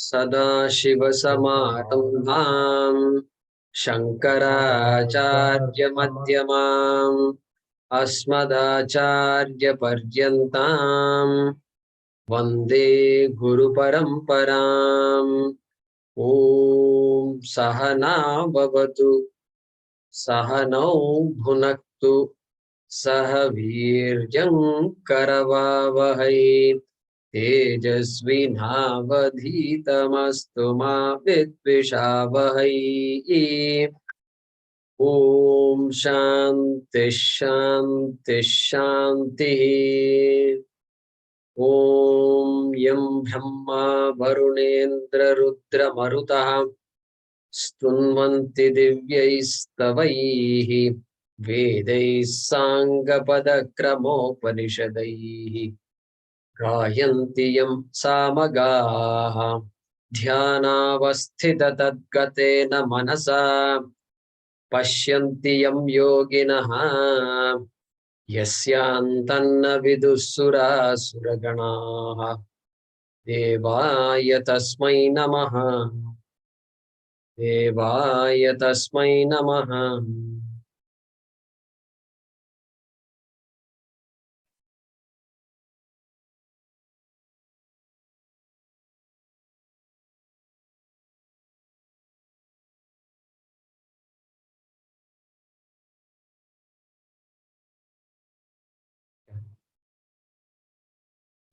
सदाशिवसमारम्भाम् शङ्कराचार्यमध्यमाम् अस्मदाचार्यपर्यन्ताम् वन्दे गुरुपरम्पराम्। ॐ सहना भवतु सहनौ भुनक्तु सह वीर्यं करवावहै तेजस्विनावधीतमस्तु मा विद्विषावहै। ॐ शान्ति शान्ति शान्तिः। ॐ यं ब्रह्मा वरुणेन्द्र रुद्रमरुतः स्तुन्वन्ति दिव्यैस्तवैः वेदैः साङ्गपदक्रमोपनिषदैः गायन्ति यं सामगाः ध्यानावस्थिततद्गतेन मनसा पश्यन्ति यं योगिनः यस्यान्तन्न विदुःसुरासुरगणाः। देवाय तस्मै नमः देवाय तस्मै नमः।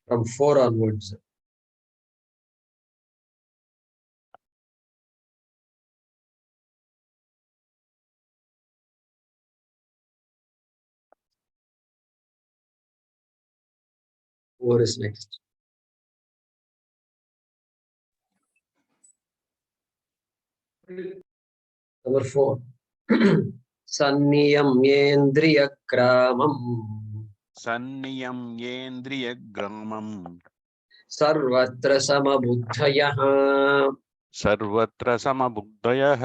From 4 onwards. Four is next. Number 4. Sanniyamyendriyakramam सन्नियम्येन्द्रियग्रामं सर्वत्र समबुद्धयः सर्वत्र समबुद्धयः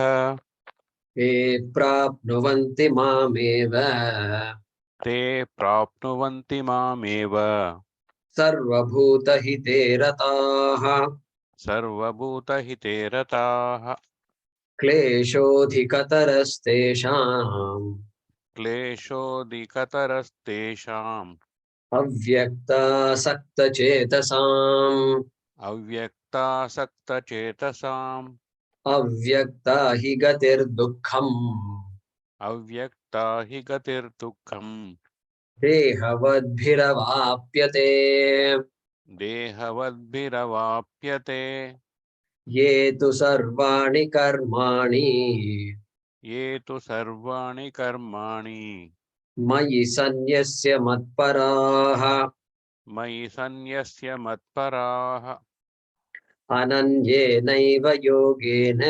ते प्राप्नुवन्ति मामेव ते प्राप्नुवन्ति मामेव सर्वभूतहिते रताः सर्वभूतहिते रताः क्लेशोऽधिकतरस्तेषाम् क्लेशोऽधिकतरस्तेषाम् अव्यक्तासक्तचेतसाम् अव्यक्तासक्तचेतसाम् अव्यक्ता हि गतिर्दुःखम् अव्यक्ता हि गतिर्दुःखम् देहवद्भिरवाप्यते देहवद्भिरवाप्यते ये तु सर्वाणि कर्माणि ये तु सर्वाणि कर्माणि मयि सन्न्यस्य मत्पराः मयि सन्न्यस्य मत्पराः अनन्येनैव योगेन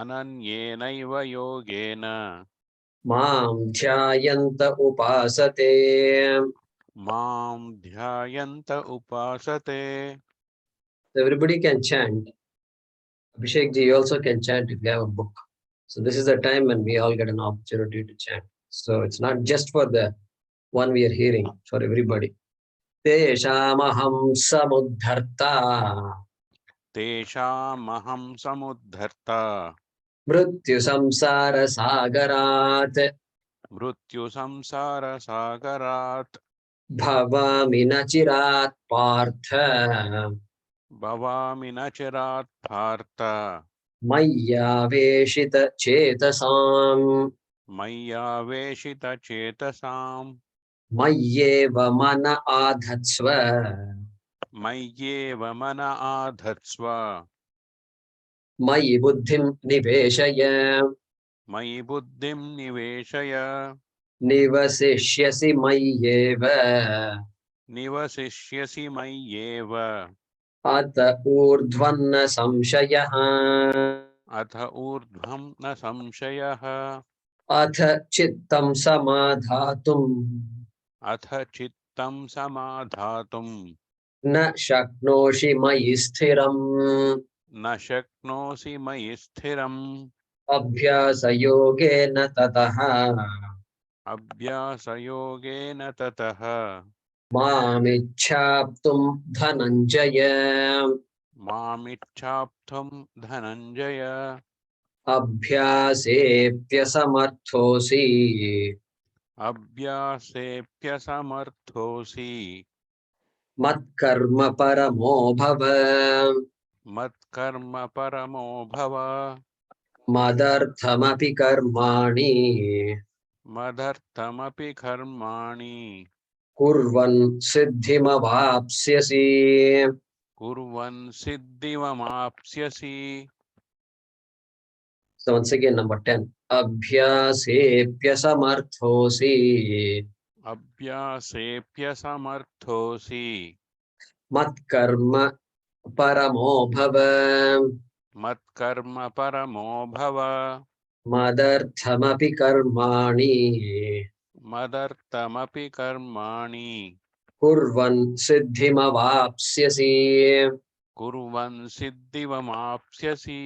अनन्येनैव योगेन मां ध्यायन्त उपासते। मां ध्यायन्त उपासते। Everybody can chant. Abhishek ji, you also can chant if you have a book. So this is the time when we all get an opportunity to chant. So it's not just for the one we are hearing, for everybody. Teshamaham samudharta तेषामहं समुद्धर्ता मृत्यु संसार सागरात् मृत्युसंसारसागरात् भवामि न चिरात् पार्थ भवामि न चिरात् पार्थ मय्यावेशित चेतसाम् मय्यावेशितचेतसाम् मय्येव मन आधत्स्व मय्येव मन आधत्स्व मयि बुद्धिं निवेशय मयि बुद्धिं निवेशय निवसिष्यसि मय्येव निवसिष्यसि मय्येव अत ऊर्ध्वन्न संशयः अथ ऊर्ध्वं न संशयः अथ चित्तं समाधातुम् अथ चित्तं समाधातुं न शक्नोषि मयि स्थिरम् न शक्नोषि मयि स्थिरम् अभ्यासयोगेन ततः अभ्यासयोगेन ततः मामिच्छाप्तुं धनञ्जय मामिच्छाप्तुं धनञ्जय अभ्यासेऽप्यसमर्थोऽसि अभ्यासेऽप्यसमर्थोऽसि मत्कर्म परमो भव मत्कर्म परमो भव मदर्थमपि कर्माणि मदर्थमपि कर्माणि कुर्वन् सिद्धिमवाप्स्यसि. कुर्वन् सिद्धिमवाप्स्यसि. So once again, number 10. अभ्यासेऽप्यसमर्थोऽसि अभ्यासेऽप्यसमर्थोऽसि मत्कर्म परमो भव मत्कर्म परमो भव मदर्थमपि कर्माणि मदर्थमपि कर्माणि कुर्वन् सिद्धिमवाप्स्यसि. कुर्वन् सिद्धिमवाप्स्यसि.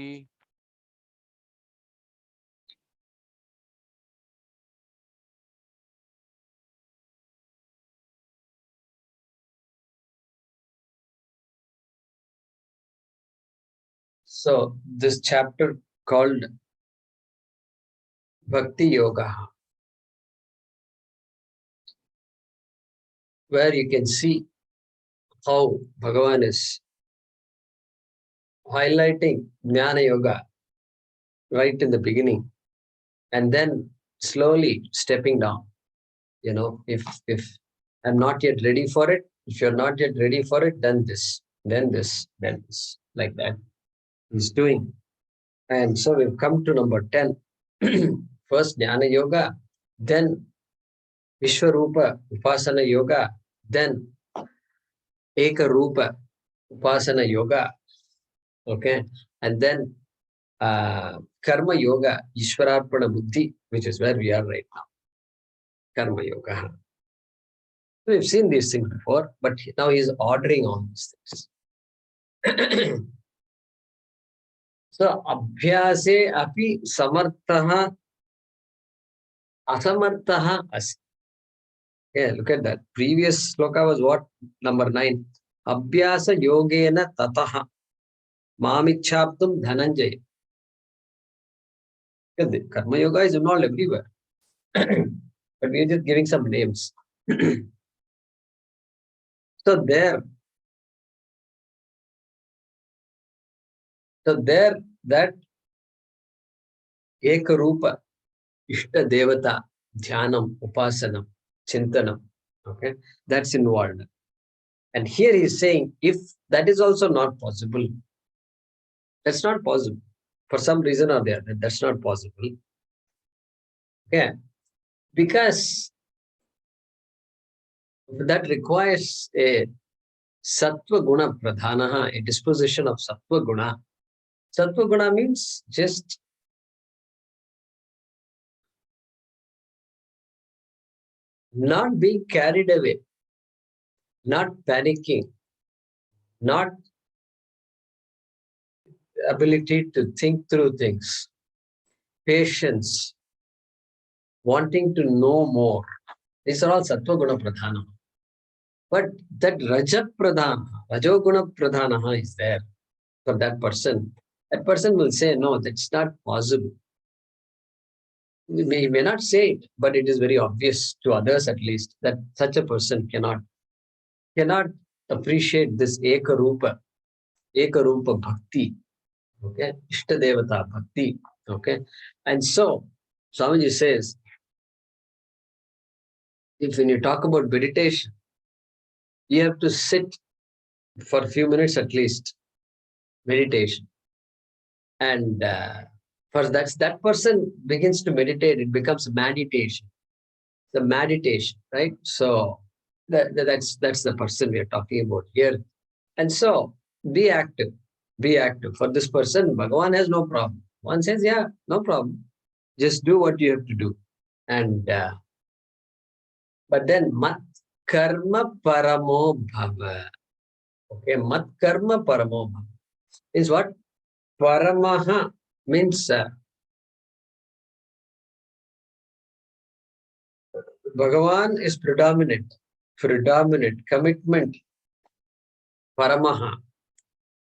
So this chapter called Bhakti Yoga, where you can see how Bhagavan is highlighting Jnana Yoga right in the beginning and then slowly stepping down. You know, if I'm not yet ready for it, if you're not yet ready for it, then this, then this, then this, like that he's doing. And so we've come to number 10. First Jnana Yoga, then Vishwarupa Upasana Yoga, then Ekarupa Upasana Yoga, okay, and then Karma Yoga, Ishwararpana Buddhi, which is where we are right now. Karma Yoga. We've seen these things before, but now he's ordering all these things. So, Abhyase api samartaha asamartaha asti. Yeah, look at that. Previous sloka was what? Number 9. Abhyasa yogena tataha mamichhaptum dhananjaya. The Karma Yoga is involved everywhere. But we are just giving some names. So there, that Ekarupa, Ishta Devata, Dhyanam, Upasanam, Chintanam, okay, that's involved. And here he is saying, if that is also not possible, that's not possible. For some reason or the other, that's not possible. Yeah, because that requires a Sattva Guna Pradhanaha, a disposition of Sattva Guna. Sattva Guna means just not being carried away, not panicking, not ability to think through things, patience, wanting to know more. These are all Sattva Guna Pradhana. But that Rajat Pradhana, Rajoguna Pradhana is there for that person. That person will say, no, that's not possible. He may not say it, but it is very obvious to others at least that such a person cannot appreciate this Ekarupa Bhakti, okay, Ishtadevata Bhakti, okay. And so Swamiji says, if when you talk about meditation, you have to sit for a few minutes at least, meditation. And first that person begins to meditate, it becomes meditation. The meditation, right? So that's the person we are talking about here. And so be active. Be active. For this person, Bhagavan has no problem. One says, yeah, no problem. Just do what you have to do. And but then mat karma paramo bhava. Okay, mat karma paramo bhava is what? Paramaha means Bhagavan is predominant, commitment, paramaha.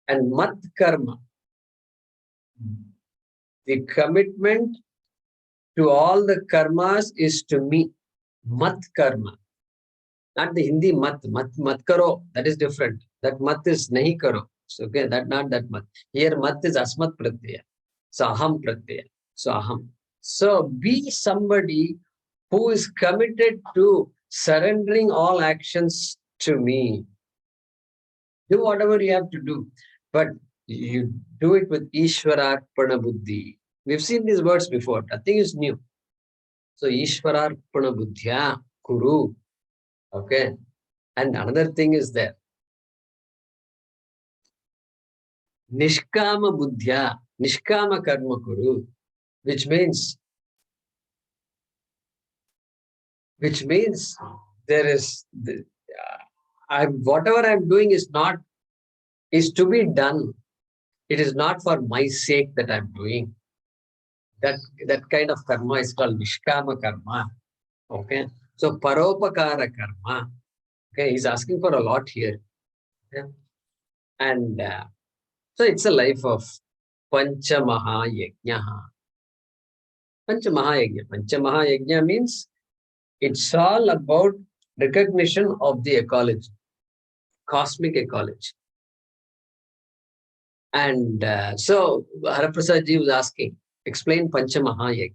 And mat karma, the commitment to all the karmas is to me. Mat karma. Not the Hindi mat karo, that is different. That mat is nahi karo. So, okay, that not that mat. Here mat is asmat pratyaya. So aham pratyaya. So aham. So be somebody who is committed to surrendering all actions to me. Do whatever you have to do, but you do it with Ishwararpana Buddhi. We've seen these words before. Nothing is new. So Ishwararpana Buddhya Kuru. Okay. And another thing is there. Nishkama Buddhya, Nishkama Karma Kuru, which means there is whatever I'm doing is to be done. It is not for my sake that I'm doing. That kind of karma is called Nishkama Karma. Okay. So Paropakara Karma. Okay, he's asking for a lot here. Okay? And so it's a life of Pancha Mahayajna. Pancha Mahayajna. Pancha Mahayajna means it's all about recognition of the ecology, cosmic ecology. And so Haraprasad ji was asking, explain Pancha Mahayajna.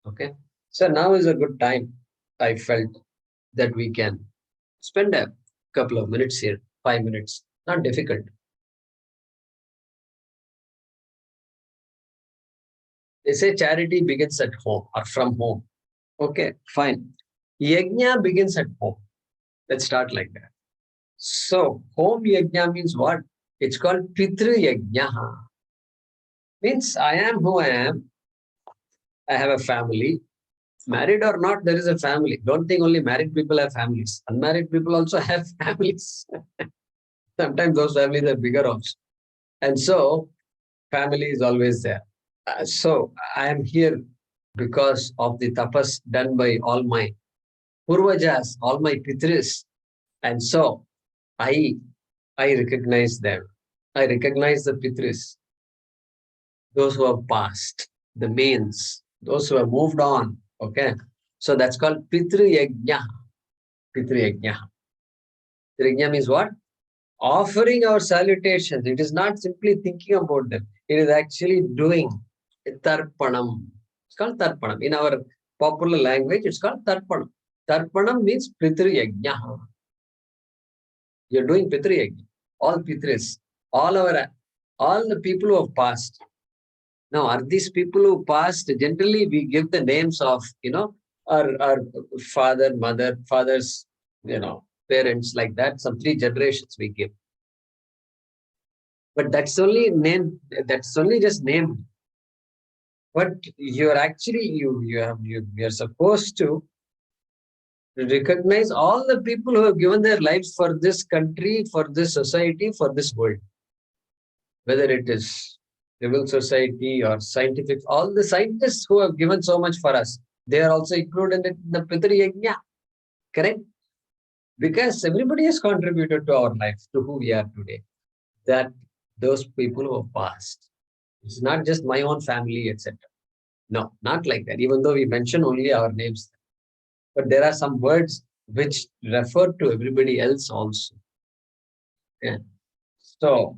Okay. So now is a good time, I felt, that we can spend a couple of minutes here, 5 minutes, not difficult. They say charity begins at home or from home. Okay, fine. Yajna begins at home. Let's start like that. So, home yajna means what? It's called Pitru Yajna. Means I am who I am. I have a family. Married or not, there is a family. Don't think only married people have families. Unmarried people also have families. Sometimes those families are bigger also. And so, family is always there. So, I am here because of the tapas done by all my purvajas, all my pitris. And so, I recognize them. I recognize the pitris, those who have passed, the mains, those who have moved on. Okay. So that's called Pitru Yajna. Pitru Yajna. Pitru Yajna means what? Offering our salutations. It is not simply thinking about them. It is actually doing Tarpanam. It's called Tarpanam. In our popular language, it's called Tarpanam. Tarpanam means Pitru Yajna. You're doing Pitru Yajna. All Pitris, all the people who have passed. Now, are these people who passed? Generally, we give the names of, our father, mother, fathers, parents, like that. Some 3 generations we give. But that's only named. That's only just named. But you're actually you're supposed to recognize all the people who have given their lives for this country, for this society, for this world. Whether it is civil society or scientific, all the scientists who have given so much for us, they are also included in the Pitru Yajna. Correct? Because everybody has contributed to our life, to who we are today. That those people who have passed. It's not just my own family, etc. No, not like that. Even though we mention only our names. But there are some words which refer to everybody else also. Yeah. So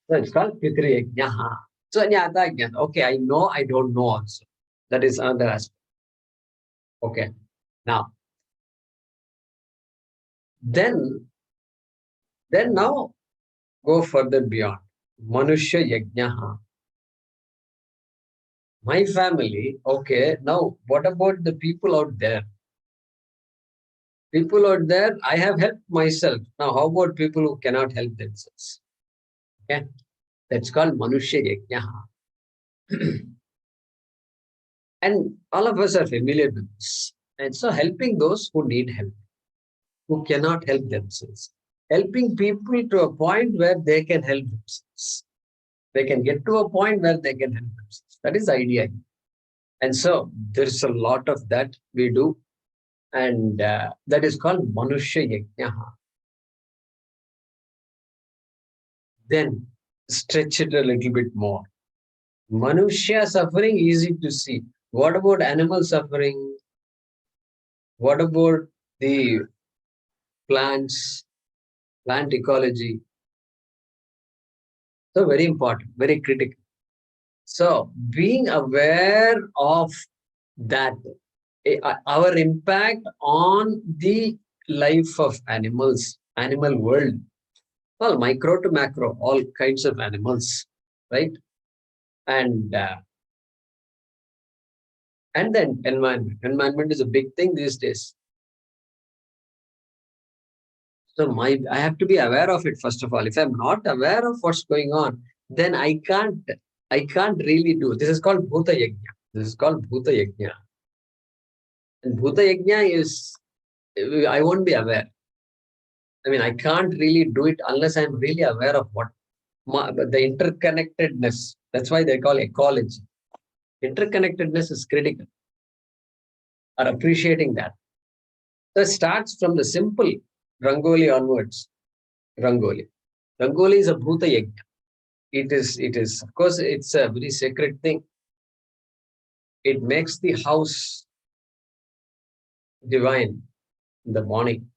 it's called Pitru Yajna. So Jnata Jnata. Okay, I know, I don't know also. That is another aspect. Okay. Now, then now go further beyond. Manushya Yajna. My family, okay, now what about the people out there? People out there, I have helped myself. Now, how about people who cannot help themselves? Okay, that's called Manushya Yajna. And all of us are familiar with this. And so helping those who need help, who cannot help themselves. Helping people to a point where they can help themselves. They can get to a point where they can help themselves. That is the idea. And so there's a lot of that we do. And that is called Manushya Yajna. Then stretch it a little bit more. Manushya suffering, easy to see. What about animal suffering? What about the plants, plant ecology? So very important, very critical. So being aware of that, our impact on the life of animals, animal world, well, micro to macro, all kinds of animals, right? And then environment. Environment is a big thing these days. So I have to be aware of it first of all. If I'm not aware of what's going on, then I can't really do. This is called Bhuta Yajna. This is called Bhuta Yajna. And Bhuta Yajna is, I won't be aware. I mean, I can't really do it unless I'm really aware of the interconnectedness. That's why they call ecology. Interconnectedness is critical. Or appreciating that. So it starts from the simple Rangoli onwards. Rangoli. Rangoli is a Bhuta Yajna. It is, of course, it's a very sacred thing. It makes the house divine in the morning.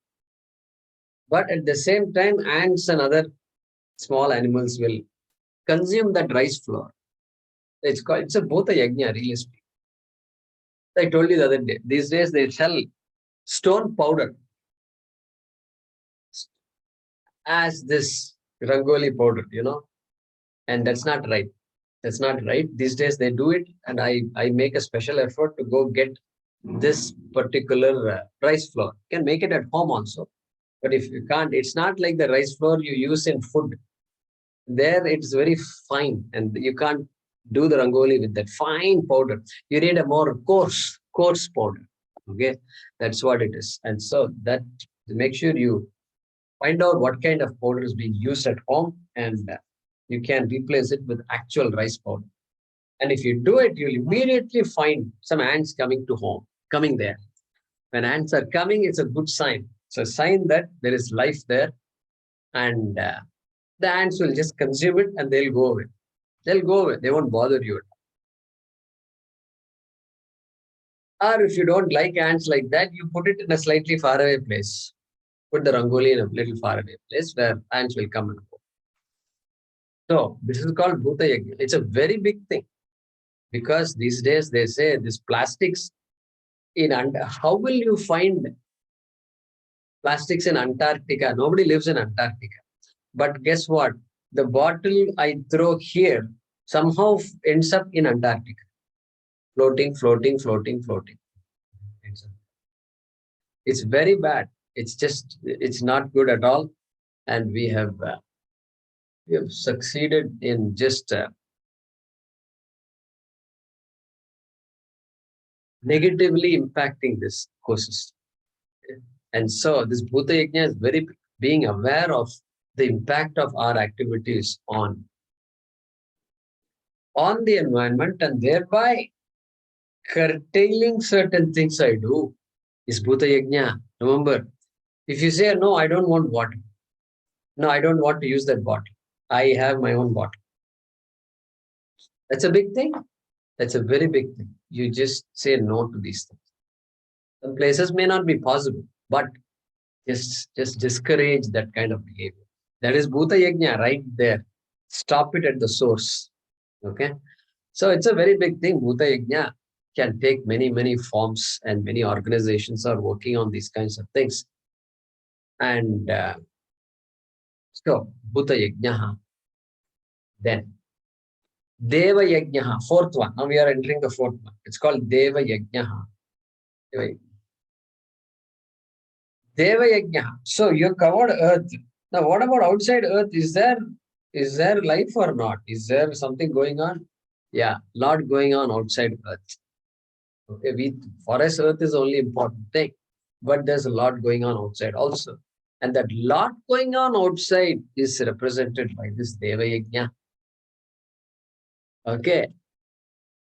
But at the same time, ants and other small animals will consume that rice flour. It's a Bhuta Yajna, really speaking. I told you the other day, these days they sell stone powder as this Rangoli powder, and that's not right. That's not right. These days they do it, and I make a special effort to go get this particular rice flour. You can make it at home also. But if you can't, it's not like the rice flour you use in food. There it's very fine, and you can't do the rangoli with that fine powder. You need a more coarse powder. Okay, that's what it is. And so that, make sure you find out what kind of powder is being used at home, and you can replace it with actual rice powder. And if you do it, you'll immediately find some ants coming there. When ants are coming, it's a good sign. It's a sign that there is life there, and the ants will just consume it and they'll go away. They'll go away. They won't bother you. Or if you don't like ants like that, you put it in a slightly faraway place. Put the rangoli in a little faraway place where ants will come and go. So this is called Bhuta Yajna. It's a very big thing, because these days they say this plastics how will you find plastics in Antarctica? Nobody lives in Antarctica. But guess what? The bottle I throw here somehow ends up in Antarctica. Floating. It's very bad. It's not good at all. And we have succeeded in just negatively impacting this ecosystem. And so this Bhuta Yajna is very being aware of the impact of our activities on the environment, and thereby curtailing certain things I do is Bhuta Yajna. Remember, if you say, no, I don't want water. No, I don't want to use that bottle. I have my own bottle. That's a big thing. That's a very big thing. You just say no to these things. Some places may not be possible, but just discourage that kind of behavior. That is Bhuta Yajna right there. Stop it at the source. Okay. So it's a very big thing. Bhuta Yajna can take many, many forms, and many organizations are working on these kinds of things. And so Bhuta Yajna. Then Deva Yajna, fourth one. Now we are entering the fourth one. It's called Deva Yajna. Deva Yajna. So you covered earth. Now what about outside earth? Is there life or not? Is there something going on? Yeah, lot going on outside earth. Okay, for us, earth is the only important thing, but there's a lot going on outside also. And that lot going on outside is represented by this Deva Yajna. Okay,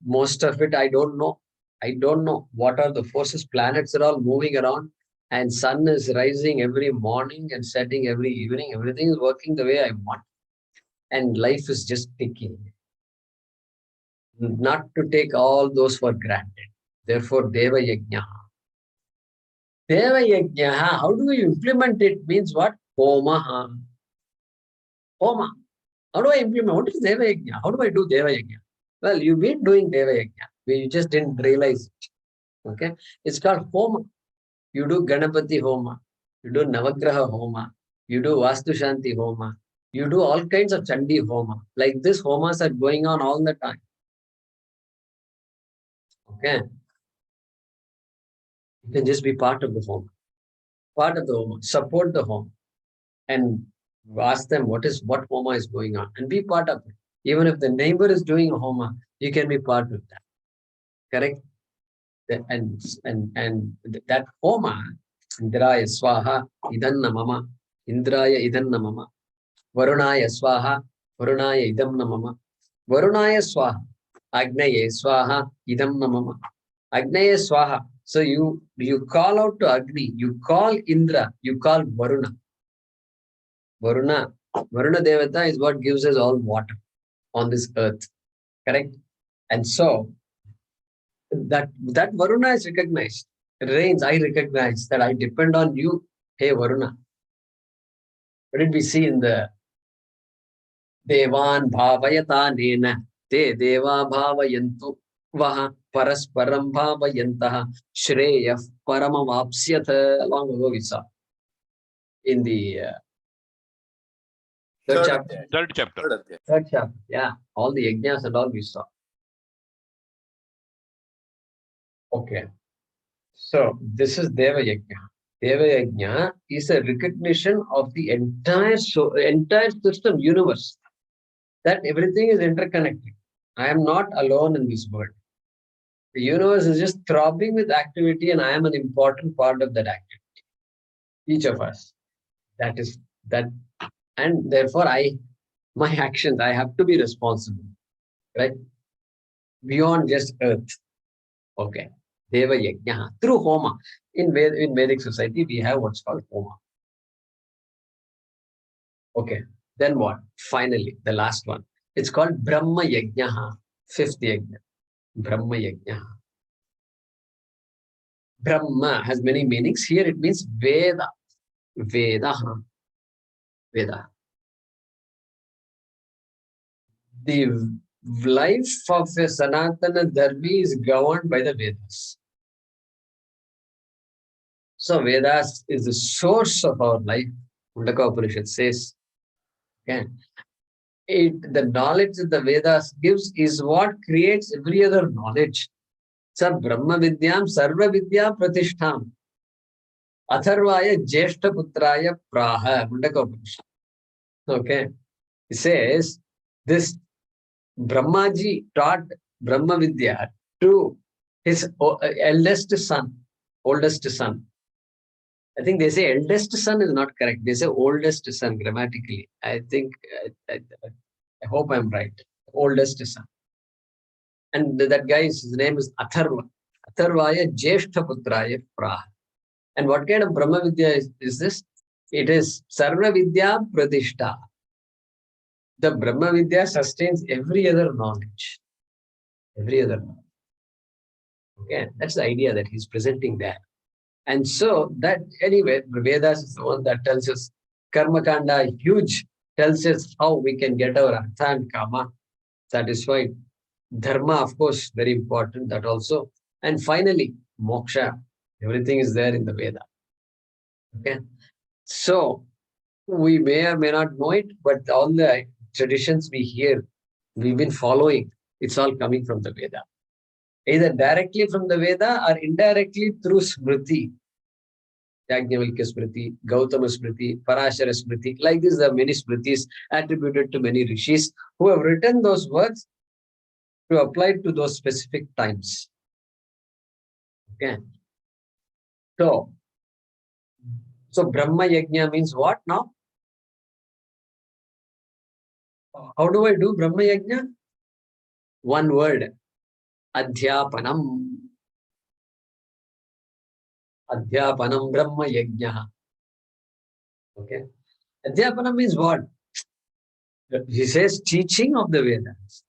most of it I don't know. I don't know what are the forces. Planets are all moving around, and sun is rising every morning and setting every evening. Everything is working the way I want. and life is just ticking. Not to take all those for granted. Therefore, Deva Yajna. Deva Yajna, how do we implement it? Means what? Homa. Homa. How do I implement? What is Deva Yajna? How do I do Deva Yajna? Well, you've been doing Deva Yajna. You just didn't realize it. Okay? It's called Homa. You do Ganapati Homa. You do Navagraha Homa. You do Vastu Shanti Homa. You do all kinds of Chandi Homa. Like this, homas are going on all the time. Okay? You can just be part of the home. Part of the home. Support the home. And ask them what homa is going on. And be part of it. Even if the neighbor is doing a homa, you can be part of that. Correct? And that homa, Indraya Swaha, Idanna Mama, Indraya Idanna Mama, Varunaya Swaha, Varunaya Idamna Mama, Varunaya Swaha, Agnaye Swaha, Idamna Mama, Agnaye Swaha. So you call out to Agni, you call Indra, you call Varuna. Varuna Devata is what gives us all water on this earth. Correct? And so that Varuna is recognized. It rains, I recognize that I depend on you. Hey Varuna. What did we see in the Devan Bhavayata Nena? Te Deva Bhavayantu Vaha Parasparam Bhavayantaha Shreya Paramavapsyatha. Long ago we saw in the third chapter. Third chapter. Yeah. All the yajnas and all we saw. Okay. So this is Deva Yajna. Deva Yajna is a recognition of the entire system, universe, that everything is interconnected. I am not alone in this world. The universe is just throbbing with activity, and I am an important part of that activity. Each of us. That is that, and therefore my actions, I have to be responsible, right? Beyond just earth. Okay. Deva Yajna. Through Homa. In Vedic society, we have what's called Homa. Okay. Then what? Finally, the last one. It's called Brahma Yajna. Fifth Yajna. Brahma Yajna. Brahma has many meanings. Here it means Veda. Veda. Veda. The life of a Sanatana Dharmi is governed by the Vedas. So Vedas is the source of our life. Mundaka Upanishad says, okay, the knowledge that the Vedas gives is what creates every other knowledge. Sa Brahma Vidyam Sarva Vidya Pratishtham. Atharvaya Jeshta Putraya Praha. Mundaka Upanishad. Okay. It says, this Brahmaji taught Brahma Vidya to his oldest son. I think they say eldest son is not correct. They say oldest son grammatically. I think, I hope I'm right. Oldest son. And that guy's name is Atharva. Atharvaya Jeshta Putraya Praha. And what kind of Brahma Vidya is this? It is Sarva Vidya Pradishta. The Brahma Vidya sustains every other knowledge. Every other knowledge. Okay, that's the idea that he's presenting there. And so that, anyway, Vedas is the one that tells us, Karma Kanda, huge, tells us how we can get our Artha and Kama satisfied. Dharma, of course, very important, that also. And finally, Moksha. Everything is there in the Veda. Okay. So we may or may not know it, but all the traditions we hear, we've been following, it's all coming from the Veda. Either directly from the Veda or indirectly through Smriti. Yajnavalkya Smriti, Gautama Smriti, Parashara Smriti. Like this, there are many Smritis attributed to many rishis who have written those words to apply to those specific times. Okay. So Brahma Yajna means what now? How do I do Brahma Yajna? One word. Adhyapanam. Adhyapanam Brahma Yajna. Okay. Adhyapanam means what? He says teaching of the Vedas.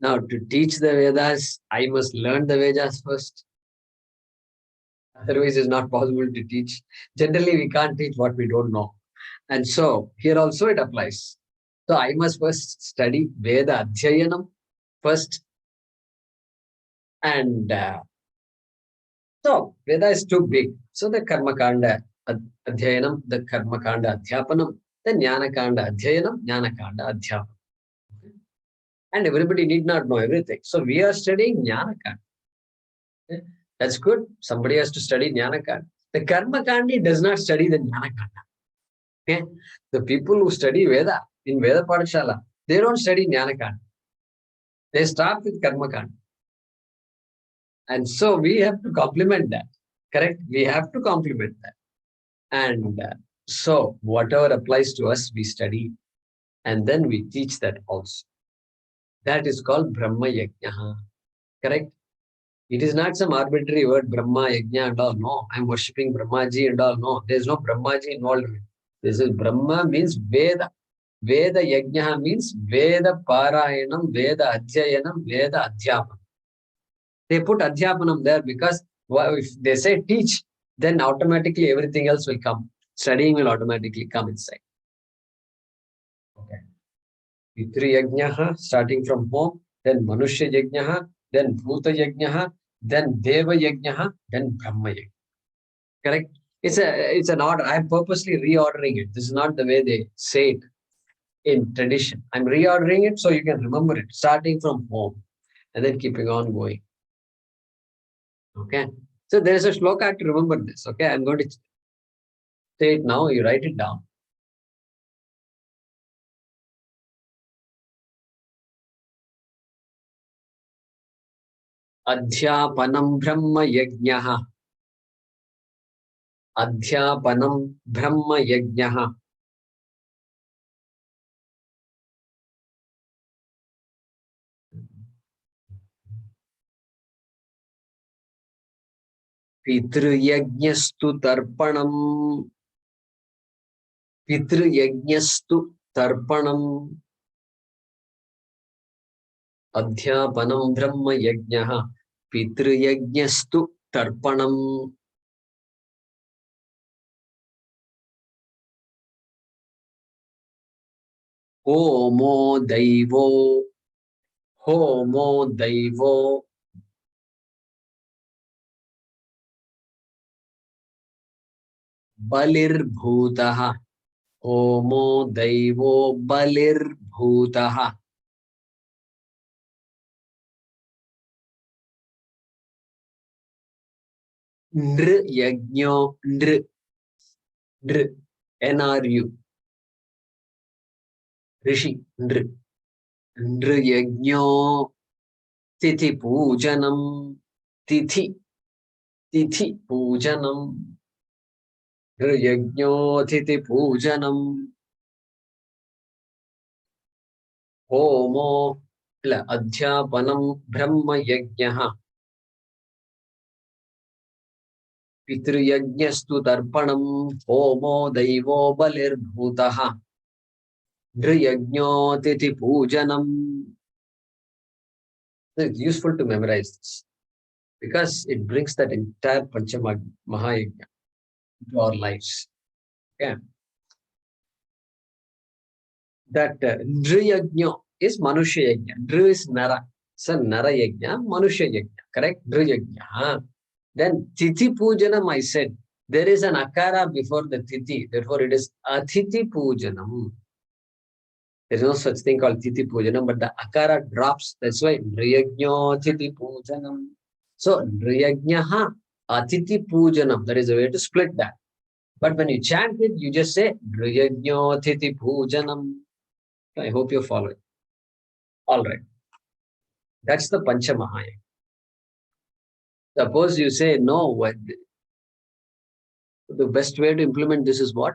Now, to teach the Vedas, I must learn the Vedas first. Otherwise, it's not possible to teach. Generally, we can't teach what we don't know. And so, here also it applies. So, I must first study Veda Adhyayanam first. And so, Veda is too big. So, the Karma Kanda Adhyayanam, the Karma Kanda Adhyapanam, the Jnana Kanda Adhyayanam, Jnana Kanda Adhyapanam. And everybody need not know everything. So, we are studying Jnana Kanda. Okay? That's good. Somebody has to study Jnana Kanda. The Karma Kandi does not study the Jnana Kanda. Okay? The people who study Veda in Veda Padashala, they don't study Jnana Kanda. They start with Karma Kanda. And so we have to complement that. Correct? We have to complement that. And so whatever applies to us, we study. And then we teach that also. That is called Brahma Yajna. Correct? It is not some arbitrary word, Brahma, Yajna and all. No, I'm worshipping Brahmaji and all. No, there's no Brahmaji involved. This is Brahma means Veda. Veda Yajna means Veda Parayanam, Veda Adhyayanam, Veda Adhyapanam. They put Adhyapanam there because if they say teach, then automatically everything else will come. Studying will automatically come inside. Okay. Pitri Yajna, starting from home, then Manushya Yajna, then Bhuta Yajna, then Deva Yajna, then Brahma Yajna. Correct? It's an order. I'm purposely reordering it. This is not the way they say it in tradition. I'm reordering it so you can remember it, starting from home and then keeping on going. Okay. So there is a shloka to remember this. Okay. I'm going to say it now. You write it down. Adhyapanam Brahma Yajnaha. Adhyapanam Brahma Yajnaha. Pitruyajnastu Tarpanam. Pitruyajnastu Tarpanam. Adhyapanam Brahma Yajnaha. Pitruyajnastu Tarpanam. Homo Daivo. Homo Daivo. Balirbhutaha. Homo Daivo Balirbhutaha. Nr Yajno Nr. Nr. NRU. Rishi. Nr. Nr Yajno Tithi Pujanam. Tithi. Tithi Pujanam. Nr Yajno Tithi Pujanam. Homo. Adhyapanam Brahma Yajnaha. Pitruyajnastu Tarpanam. Homo Daivo Balirbhutaha. Nriyajno Tithi Pujanam. It's useful to memorize this because it brings that entire Panchama Mahayajna into our lives. Okay. That Nriyajno is Manushya Yajna. Nri is Nara. So Nara Yajna, Manushya Yajna. Correct? Nriyajna. Then Tithi Pujanam, I said, there is an Akara before the Tithi. Therefore, it is Atithi Pujanam. There is no such thing called Tithi Pujanam, but the Akara drops. That's why Nriyajno Tithi Pujanam. So Nriyajnaha Atithi Pujanam. That is a way to split that. But when you chant it, you just say Nriyajno Tithi Pujanam. I hope you follow it. All right. That's the Panchamahayajna. Suppose you say, no, what, the best way to implement this is what?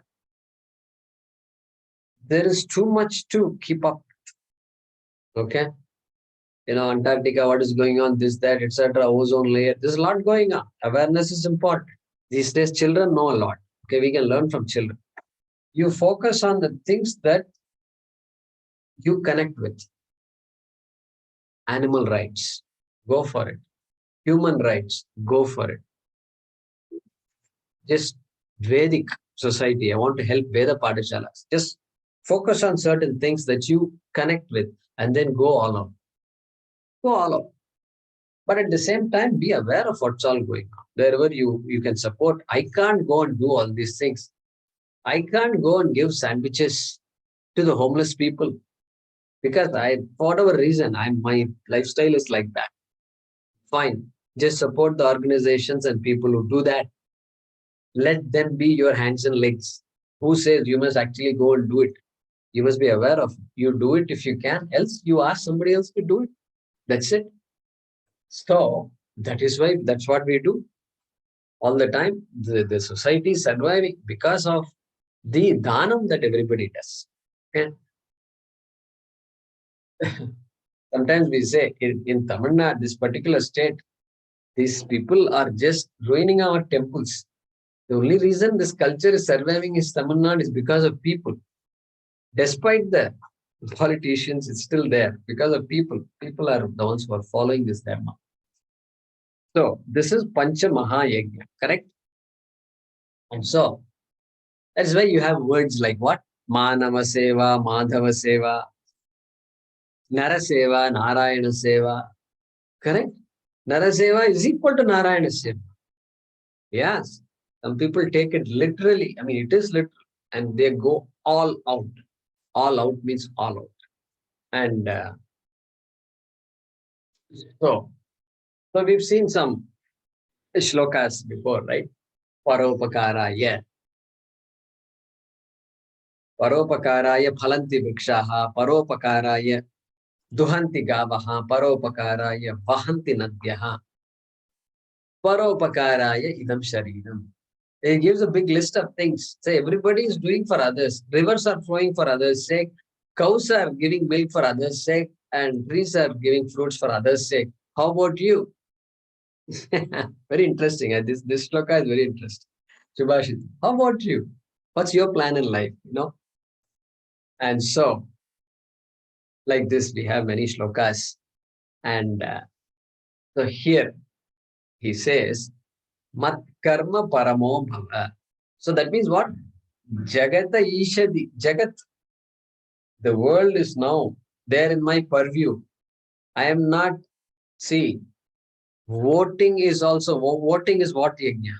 There is too much to keep up. Okay. Antarctica, what is going on, this, that, etc., ozone layer. There's a lot going on. Awareness is important. These days, children know a lot. Okay, we can learn from children. You focus on the things that you connect with. Animal rights, go for it. Human rights, go for it. Just Vedic society, I want to help Veda Padashalas. Just focus on certain things that you connect with and then go all out. Go all out. But at the same time, be aware of what's all going on. Wherever you can support, I can't go and do all these things. I can't go and give sandwiches to the homeless people because for whatever reason, my lifestyle is like that. Fine. Just support the organizations and people who do that. Let them be your hands and legs. Who says you must actually go and do it? You must be aware of it. You do it if you can, else you ask somebody else to do it. That's it. So that is why that's what we do all the time. The society is surviving because of the dhanam that everybody does. Okay? Sometimes we say in Tamil Nadu, this particular state, these people are just ruining our temples. The only reason this culture is surviving in Tamil Nadu is because of people. Despite the politicians, it's still there because of people. People are the ones who are following this dharma. So this is Pancha Mahayajna, correct? And so that's why you have words like what? Manava Seva, Madhava Seva, Nara Seva, Narayana Seva. Correct? Nara Seva is equal to Narayana Seva. Yes. Some people take it literally. I mean, it is literal. And they go all out. All out means all out. And so we've seen some shlokas before, right? Paropakaraya. Paropakaraya phalanti vrikshaha. Paropakaraya duhanti gavaha. Paropakaraya vahanti nadyaha. Paropakaraya idam sharidam. It gives a big list of things. Say everybody is doing for others. Rivers are flowing for others' sake. Cows are giving milk for others' sake. And trees are giving fruits for others' sake. How about you? Very interesting. This shloka is very interesting. Subhashit, how about you? What's your plan in life? And so, like this, we have many shlokas. And so here he says, Mat karma paramo bhava. So that means what? Jagata ishadi. Jagat, the world is now there in my purview. I am not, see, voting is what yajna?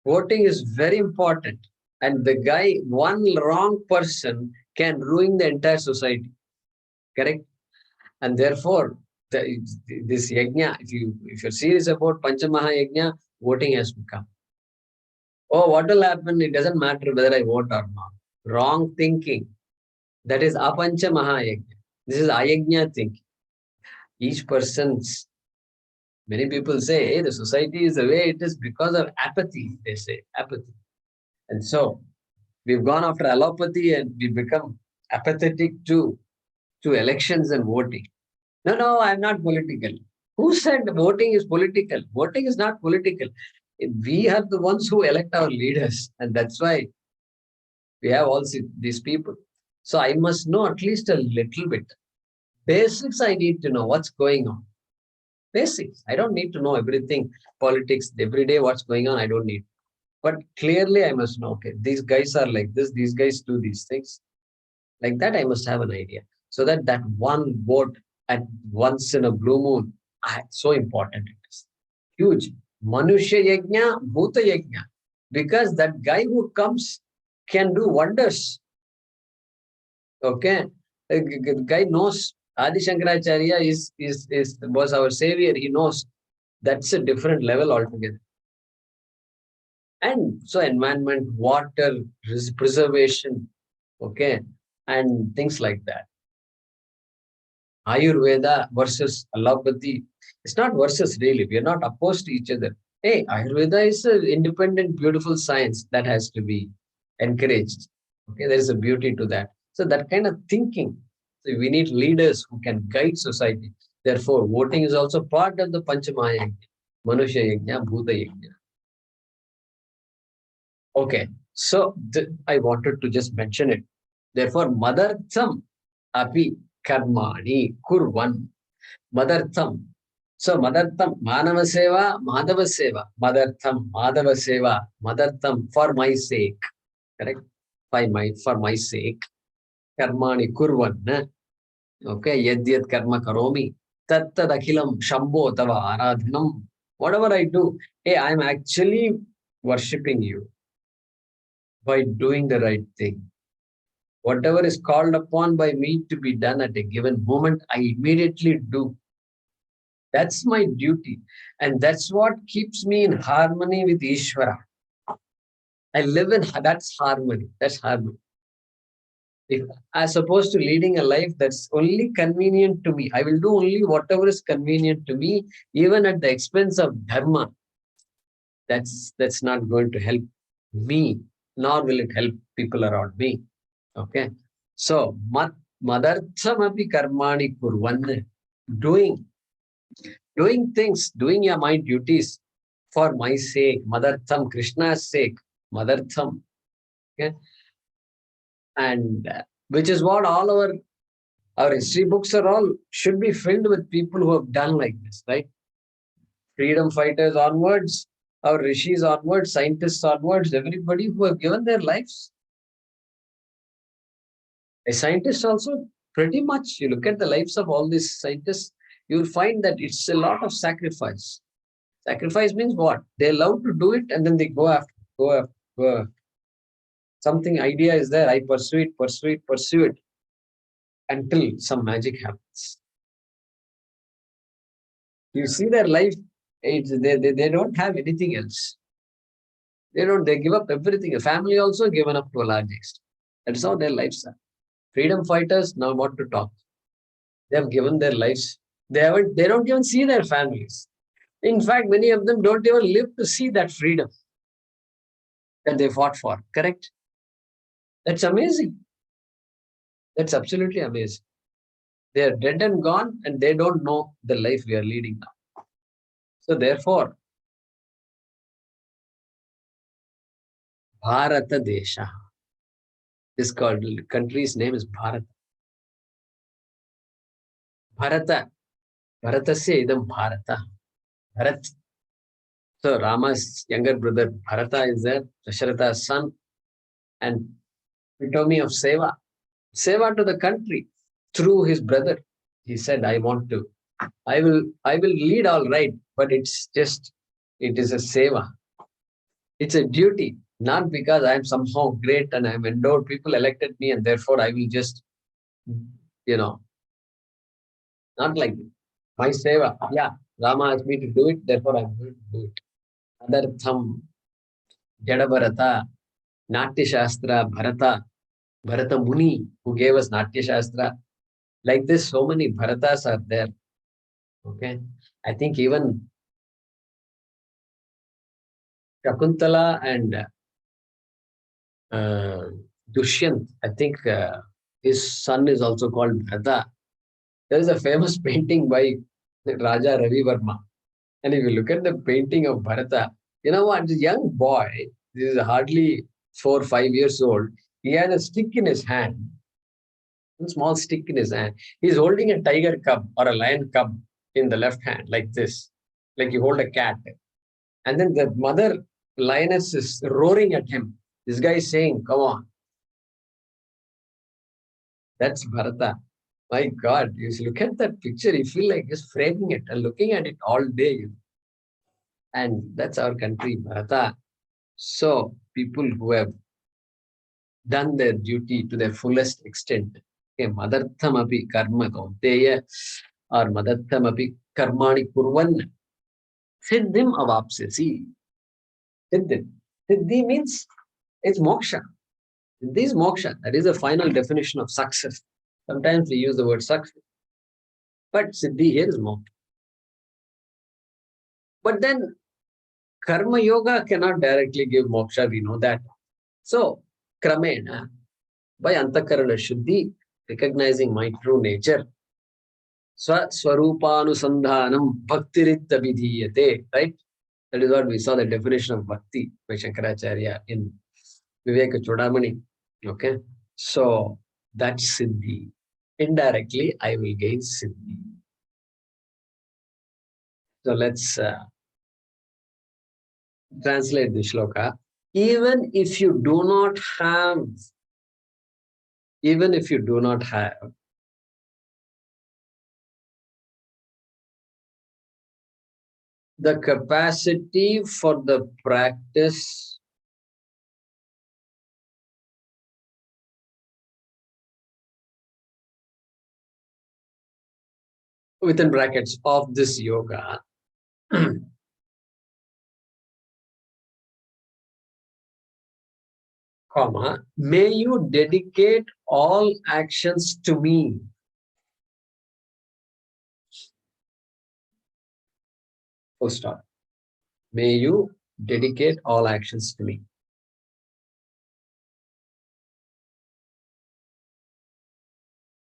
Voting is very important. And the guy, one wrong person can ruin the entire society. Correct? And therefore, this yajna, if you're serious about Panchamaha yajna, voting has to come. Oh, what will happen? It doesn't matter whether I vote or not. Wrong thinking. That is apancha mahayajna. This is ayajna thinking. Each person's, many people say, hey, the society is the way it is because of apathy, they say, apathy. And so we've gone after allopathy and we become apathetic to elections and voting. No, I'm not political. Who said voting is political? Voting is not political. We are the ones who elect our leaders. And that's why we have all these people. So I must know at least a little bit. Basics I need to know what's going on. Basics. I don't need to know everything, politics, every day what's going on, I don't need. But clearly I must know, okay, these guys are like this, these guys do these things. Like that, I must have an idea. So that one vote at once in a blue moon, so important it is. Huge. Manushya yajna, bhuta yajna. Because that guy who comes can do wonders. Okay. The guy knows Adi Shankaracharya was our savior. He knows that's a different level altogether. And so environment, water, preservation, okay, and things like that. Ayurveda versus allopathy. It's not versus really. We are not opposed to each other. Hey, Ayurveda is an independent, beautiful science that has to be encouraged. Okay, there is a beauty to that. So that kind of thinking. So we need leaders who can guide society. Therefore, voting is also part of the Panchamaya. Manusha Yajna, Bhuta Yajna. Okay, so I wanted to just mention it. Therefore, Madartham Api Karmani Kurvan. Madartham. So, Madartham, Manava Seva, Madhava Seva. Madartham, Madhava Seva, Madartham, for my sake. Correct? For my sake. Karmani Kurvan. Okay, Yadyat Karma Karomi. Tattad Akhilam Shambho Tava Aradhanam. Whatever I do, hey, I'm actually worshipping you by doing the right thing. Whatever is called upon by me to be done at a given moment, I immediately do. That's my duty. And that's what keeps me in harmony with Ishvara. I live in that's harmony. That's harmony. If as opposed to leading a life that's only convenient to me, I will do only whatever is convenient to me, even at the expense of dharma. That's not going to help me, nor will it help people around me. Okay. So madarthamapi karmani kurvan, doing things, doing my duties for my sake, madartham, Krishna's sake, madartham. Okay. And which is what all our history books are all should be filled with people who have done like this, right? Freedom fighters onwards, our rishis onwards, scientists onwards, everybody who have given their lives. A scientist also, pretty much, you look at the lives of all these scientists, you'll find that it's a lot of sacrifice. Sacrifice means what? They love to do it and then they go after, go after, go after. Something idea is there, I pursue it until some magic happens. You see their life, they don't have anything else. They give up everything. A family also given up to a large extent. That's how their lives are. Freedom fighters, now what to talk. They have given their lives. They don't even see their families. In fact, many of them don't even live to see that freedom that they fought for. Correct? That's amazing. That's absolutely amazing. They are dead and gone and they don't know the life we are leading now. So therefore, Bharata Desha. This country's name is Bharat. Bharata. Bharatasya idam Bharata. Bharat. So Rama's younger brother Bharata is there, Dasharatha's son, and epitome of Seva. Seva to the country through his brother. He said, I will lead all right, but it is a seva. It's a duty, not because I am somehow great and I'm endowed. People elected me and therefore I will just, not like this. My seva. Yeah, Rama asked me to do it, therefore I'm going to do it. Adartham, Jada Bharata, Natya Shastra, Bharata Muni, who gave us Natya Shastra. Like this, so many Bharatas are there. Okay. I think even Shakuntala and Dushyant, I think his son is also called Bharata. There is a famous painting by Raja Ravi Verma. And if you look at the painting of Bharata, you know what? This young boy, this is hardly 4 or 5 years old, he has a stick in his hand, a small stick in his hand. He's holding a tiger cub or a lion cub in the left hand, like this, like you hold a cat. And then the mother lioness is roaring at him. This guy is saying, come on. That's Bharata. My God, you look at that picture, you feel like just framing it and looking at it all day. And that's our country, Bharata. So people who have done their duty to their fullest extent, okay, madarthamapi karma kaunteya or madarthamapi karmani kurvan siddhim avapsyasi. Siddhi. Siddhi means it's moksha. Siddhi is moksha. That is the final definition of success. Sometimes we use the word success. But siddhi here is moksha. But then karma yoga cannot directly give moksha, we know that. So, kramena, by antakarana shuddhi, recognizing my true nature, Swarupanusandhanam bhaktirittabhidhiyate, right? That is what we saw the definition of bhakti by Shankaracharya in Viveka Chodamani. Okay. So that's Siddhi. Indirectly, I will gain Siddhi. So let's translate the shloka. Even if you do not have the capacity for the practice within brackets of this yoga, comma, may you dedicate all actions to me. Full stop. May you dedicate all actions to me.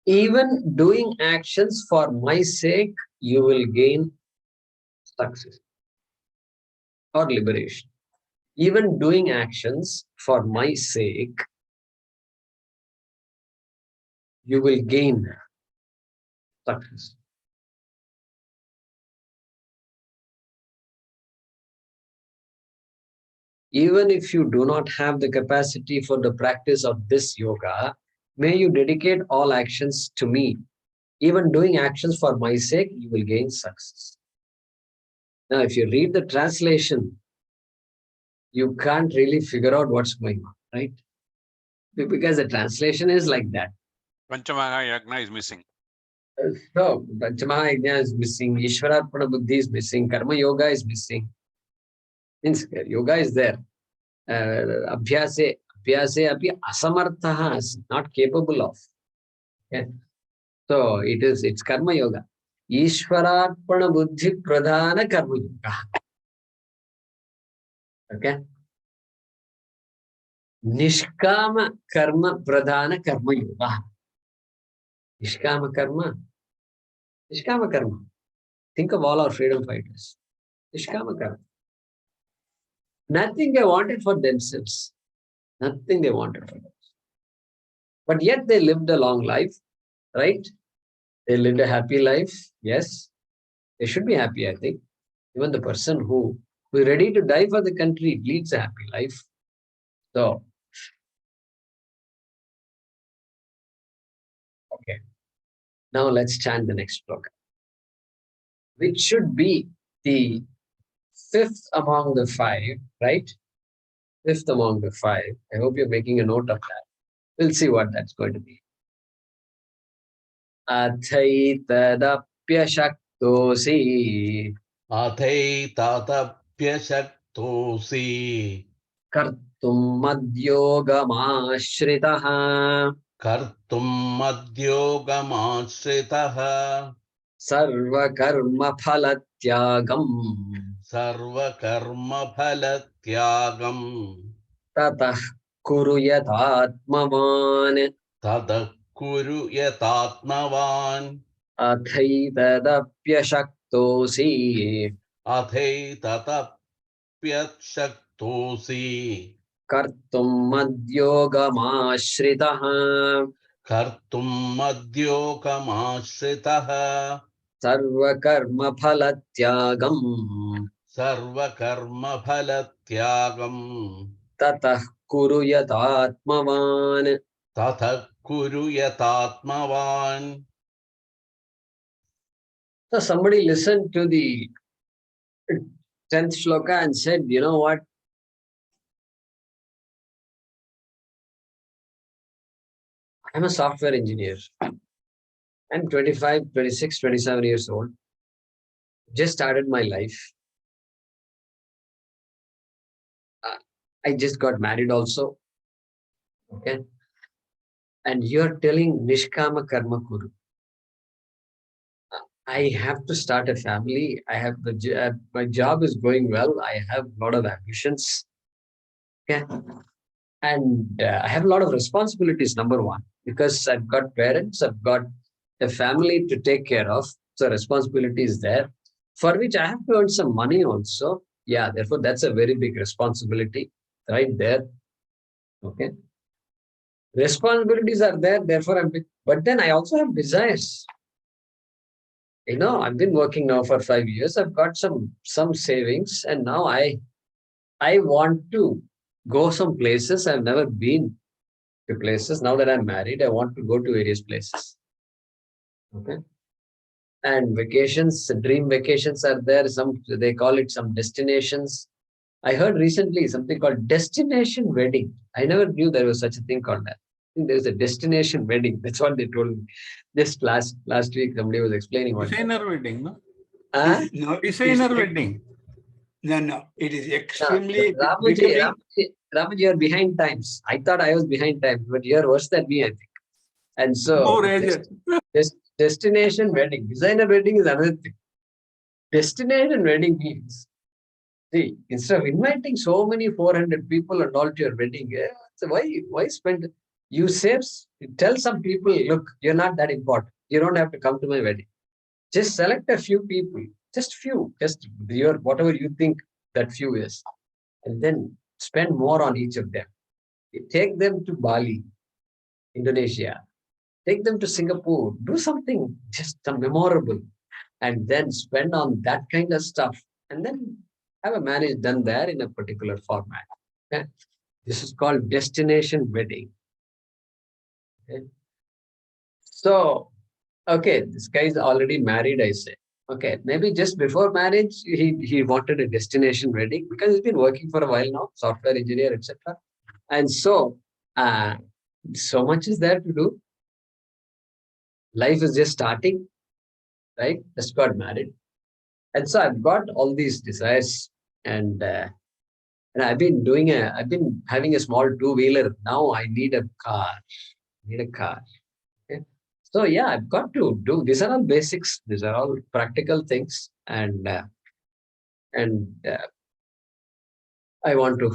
Even doing actions for my sake, you will gain success or liberation. Even doing actions for my sake, you will gain success. Even if you do not have the capacity for the practice of this yoga, may you dedicate all actions to me. Even doing actions for my sake, you will gain success. Now, if you read the translation, you can't really figure out what's going on, right? Because the translation is like that. Panchamahayagna is missing. So, Panchamaha is missing, Ishwararpana Buddhi is missing, Karma Yoga is missing. Means yoga is there. Abhyase api asamarthaha is not capable of. Okay? So it's karma yoga. Ishwararpana buddhi pradhana karma yoga. Okay. Nishkama karma pradhana karma yoga. Nishkama karma. Nishkama karma. Think of all our freedom fighters. Nishkama karma. Nothing they wanted for themselves. Nothing they wanted for themselves. But yet they lived a long life, right? They lived a happy life. Yes. They should be happy, I think. Even the person who is ready to die for the country leads a happy life. So, okay. Now let's chant the next shloka, which should be the fifth among the five, right? Fifth among the five. I hope you're making a note of that. We'll see what that's going to be. Athaitatapyashaktosi अथैतातप्यशक्तोऽसि kartum madyogamashritah कर्तुम् मद्योगमाश्रितः sarvakarmaphalathyagam सर्वकर्मफलत्यागम् tatah kuru yatatmavan ततः कुरु यतात्मवान् अथैतदप्यशक्तोऽसि अथैततप्यशक्तोऽसि कर्तुम् मद्योगमाश्रितः कर्तुम् मद्योगमाश्रितः सर्वकर्मफलत्यागम् सर्वकर्मफलत्यागम् ततः कुरु यतात्मवान् ततः कुरु यतात्मवान्. So somebody listened to the 10th shloka and said, you know what? I'm a software engineer. I'm 25, 26, 27 years old. Just started my life. I just got married also. Okay. And you're telling Nishkama Karma Kuru. I have to start a family. I have my job is going well. I have a lot of ambitions. Okay. And I have a lot of responsibilities, number one, because I've got parents, I've got a family to take care of. So responsibility is there, for which I have to earn some money also. Yeah, therefore that's a very big responsibility right there. Okay. Responsibilities are there, therefore but then I also have desires. I've been working now for 5 years. I've got some savings, and now I want to go some places. I've never been to places. Now that I'm married, I want to go to various places. Okay. And vacations, dream vacations are there. They call it some destinations. I heard recently something called destination wedding. I never knew there was such a thing called that. I think there's a destination wedding. That's what they told me. Just last week, somebody was explaining what. Designer wedding, no? No, Designer wedding. No. It is extremely Ramaji, you're behind times. I thought I was behind times, but you're worse than me, I think. And so, More aged. destination wedding, designer wedding is another thing. Destination wedding means, see, instead of inviting so many 400 people and all to your wedding, so why spend? You tell some people, look, you're not that important. You don't have to come to my wedding. Just select a few people, just whatever you think that few is, and then spend more on each of them. Take them to Bali, Indonesia. Take them to Singapore. Do something just memorable, and then spend on that kind of stuff, and then have a marriage done there in a particular format. Okay? This is called destination wedding. Okay? So, okay, this guy is already married, I say. Okay, maybe just before marriage, he wanted a destination wedding because he's been working for a while now, software engineer, etc. And so much is there to do. Life is just starting, right? Just got married. And so I've got all these desires, and I've been having a small two-wheeler. Now I need a car. Okay? So yeah, I've got to do. These are all basics. These are all practical things, and I want to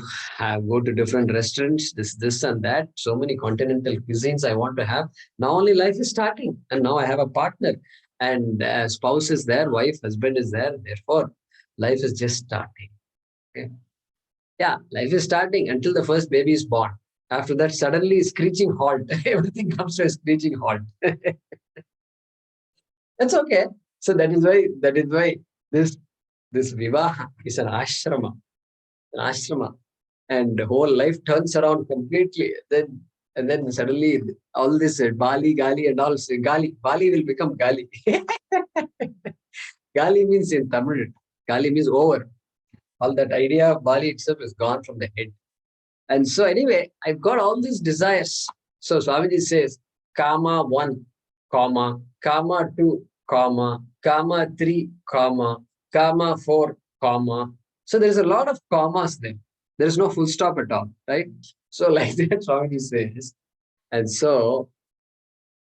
go to different restaurants, this and that. So many continental cuisines I want to have. Now only life is starting, and now I have a partner, and spouse is there, wife, husband is there. Therefore, life is just starting. Okay. Yeah, life is starting until the first baby is born. After that, suddenly screeching halt. Everything comes to a screeching halt. That's okay. So that is why this vivaha is an ashrama. And the whole life turns around completely. And then suddenly all this Bali, Gali, and all Bali will become Gali. Gali means in Tamil, Gali means over. All that idea of Bali itself is gone from the head. And so anyway, I've got all these desires. So Swamiji says, Kama 1, Kama 2, Kama 3, Kama 4, Kama. So there's a lot of commas there. There is no full stop at all, right? So like that, Swamiji says. And so,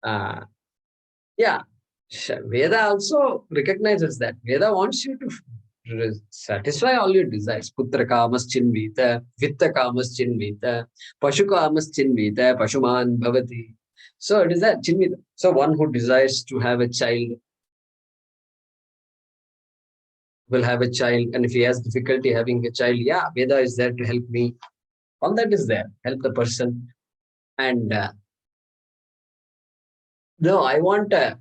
yeah, Veda also recognizes that. Veda wants you to satisfy all your desires. Putra kamas chinvita, vitta kamas chinvita, pashu kamas chinvita, pashuman bhavati. So it is that chinvita. So one who desires to have a child will have a child, and if he has difficulty having a child, yeah, Veda is there to help me. All that is there, help the person. And no, I want a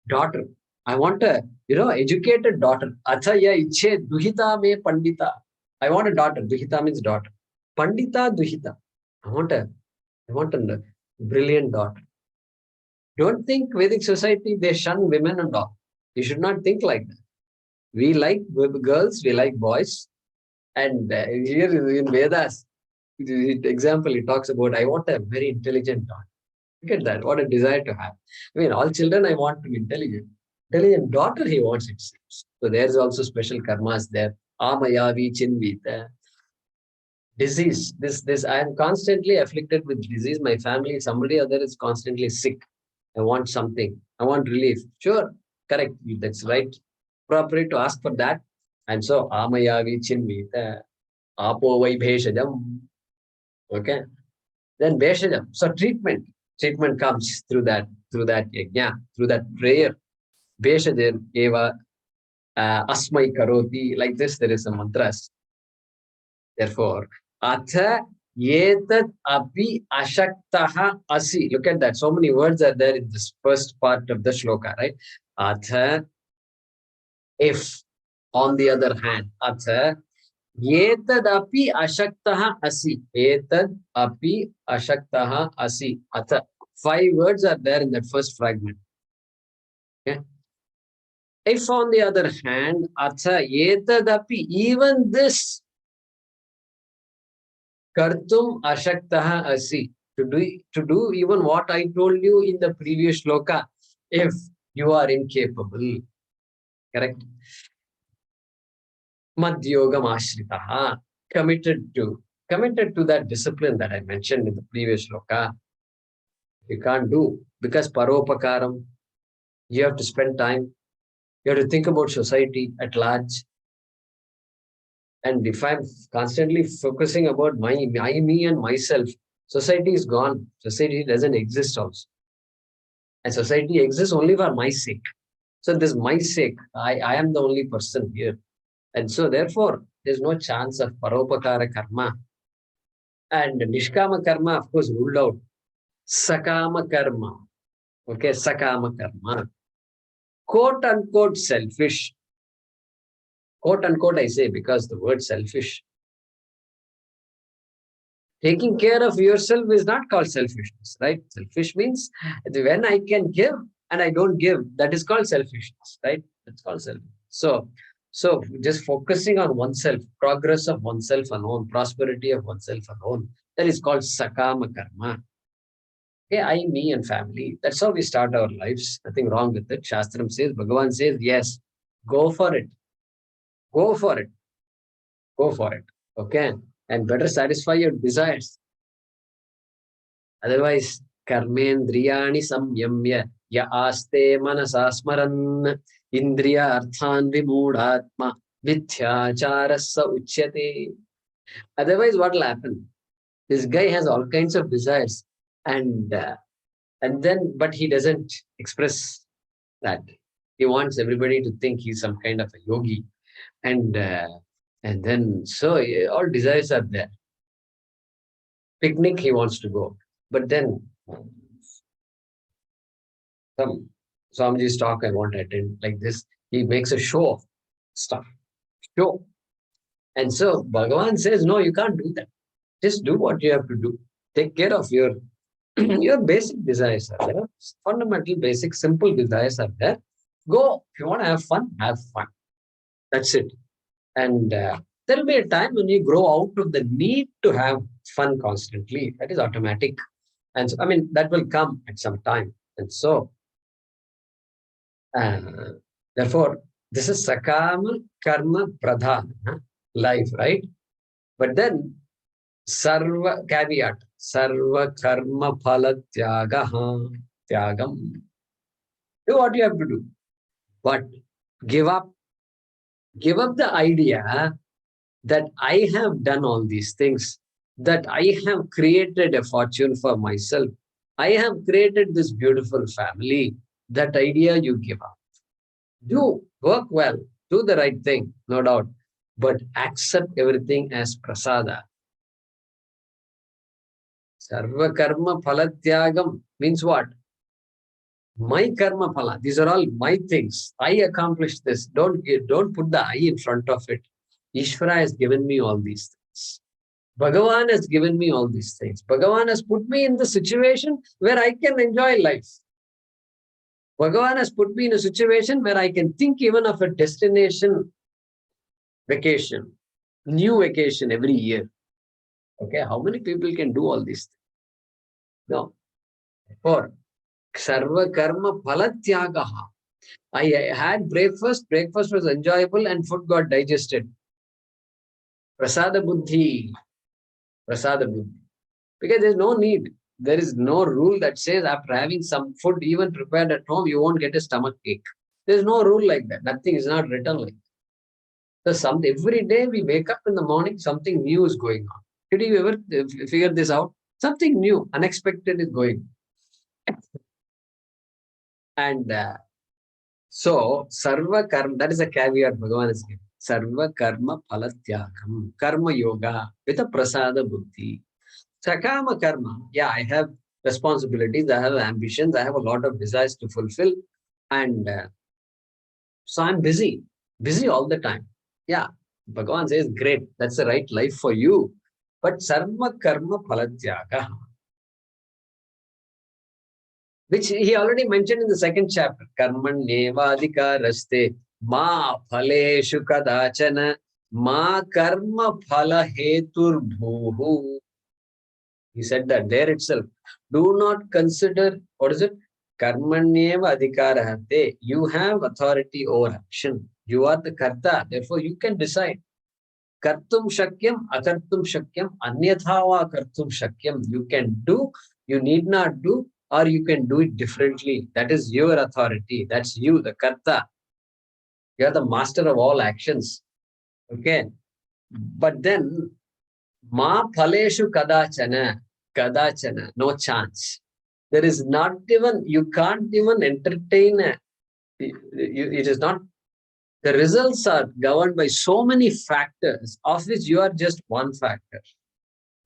daughter. I want a educated daughter. Adhyaya ichhe duhita me pandita. I want a daughter. Duhita means daughter. Pandita duhita. I want a brilliant daughter. Don't think Vedic society, they shun women and all. You should not think like that. We like girls, we like boys. And here in Vedas, example, it talks about, I want a very intelligent daughter. Look at that. What a desire to have. I mean, all children I want to be intelligent. Intelligent daughter he wants, it seems. So there's also special karmas there. Amayavi chinvita. Disease. This I am constantly afflicted with disease. My family, somebody other is constantly sick. I want something. I want relief. Sure. Correct. That's right. Appropriate to ask for that. And so Amayavi chinvita. Apo vai bheshajam. Okay. Then bheshajam. So treatment. treatment comes through that yajna, through that prayer. Beshadir eva asmai karoti. Like this, there is a mantras. Therefore, atha yetat api ashaktaha asi. Look at that. So many words are there in this first part of the shloka, right? Atha, if. On the other hand, atha yetad api ashaktaha asi. Yetad api ashaktaha asi. Atha. 5 words are there in that first fragment. Okay. If on the other hand, atha yetad api, even this kartum ashaktaha asi, to do even what I told you in the previous shloka, if you are incapable, correct? Madhyogam ashritaha, committed to that discipline that I mentioned in the previous shloka. You can't do, because paropakaram, you have to spend time, you have to think about society at large. And if I'm constantly focusing about me and myself, society is gone. Society doesn't exist also. And society exists only for my sake. So this my sake, I am the only person here. And so therefore, there's no chance of paropakara karma. And nishkama karma, of course, ruled out. Sakama karma. Okay, sakama karma. Quote unquote selfish. Quote unquote, I say, because the word selfish. Taking care of yourself is not called selfishness, right? Selfish means when I can give and I don't give, that is called selfishness, right? That's called selfishness. So just focusing on oneself, progress of oneself alone, prosperity of oneself alone, that is called sakama karma. Okay, I, me, and family. That's how we start our lives. Nothing wrong with it. Shastram says, Bhagavan says, yes, go for it. Go for it. Go for it. Okay. And better satisfy your desires. Otherwise, karmendriyani samyamya ya aste manasasmaran indriya arthan vimudhatma mithyacarasa uchyate. Otherwise, what will happen? This guy has all kinds of desires, and then, but he doesn't express that. He wants everybody to think he's some kind of a yogi, and then so all desires are there. Picnic he wants to go, but then some Swamiji's talk I want to attend, like this. He makes a show of stuff. Show. And so Bhagavan says, no, you can't do that. Just do what you have to do. Take care of your basic desires are there. Fundamental, basic, simple desires are there. Go. If you want to have fun, have fun. That's it. And there will be a time when you grow out of the need to have fun constantly. That is automatic. And so, I mean, that will come at some time. And so, therefore, this is sakama karma pradhana life, right? But then, sarva caveat, sarva karma phala tyagam. Do what you have to do. But give up the idea that I have done all these things, that I have created a fortune for myself. I have created this beautiful family. That idea you give up. Do work well, do the right thing, no doubt, but accept everything as prasada. Sarva karma phalatyagam means what? My karma phala. These are all my things. I accomplished this. Don't put the I in front of it. Ishvara has given me all these things. Bhagavan has given me all these things. Bhagavan has put me in the situation where I can enjoy life. Bhagavan has put me in a situation where I can think even of a destination vacation, new vacation every year. Okay, how many people can do all these things? No. Or sarva karma phalatyagaha. I had breakfast was enjoyable and food got digested. Prasada buddhi. Because there's no need. There is no rule that says after having some food even prepared at home, you won't get a stomach ache. There's no rule like that. Nothing is not written like that. So every day we wake up in the morning, something new is going on. Did you ever figure this out? Something new, unexpected is going on. And so, sarva karma, that is a caveat Bhagavan is giving. Sarva karma phalatyakam, karma yoga with a prasada buddhi. Sakama karma, yeah, I have responsibilities, I have ambitions, I have a lot of desires to fulfill. And so I'm busy all the time. Yeah, Bhagavan says, great, that's the right life for you. But sarva karma phalatyaga, which he already mentioned in the second chapter. Karman nevadhikaraste ma phaleshu kadachana ma karma phala hetur bhuhu. He said that there itself. Do not consider, what is it? Karmanyeva adhikarahate. You have authority over action. You are the karta. Therefore, you can decide. Kartum shakyam, akartum shakyam, anyatha kartum shakyam. You can do, you need not do, or you can do it differently. That is your authority. That's you, the karta. You are the master of all actions. Okay. But then, ma phaleshu kadachana, no chance. There is not even, you can't even entertain, it is not, the results are governed by so many factors, of which you are just one factor.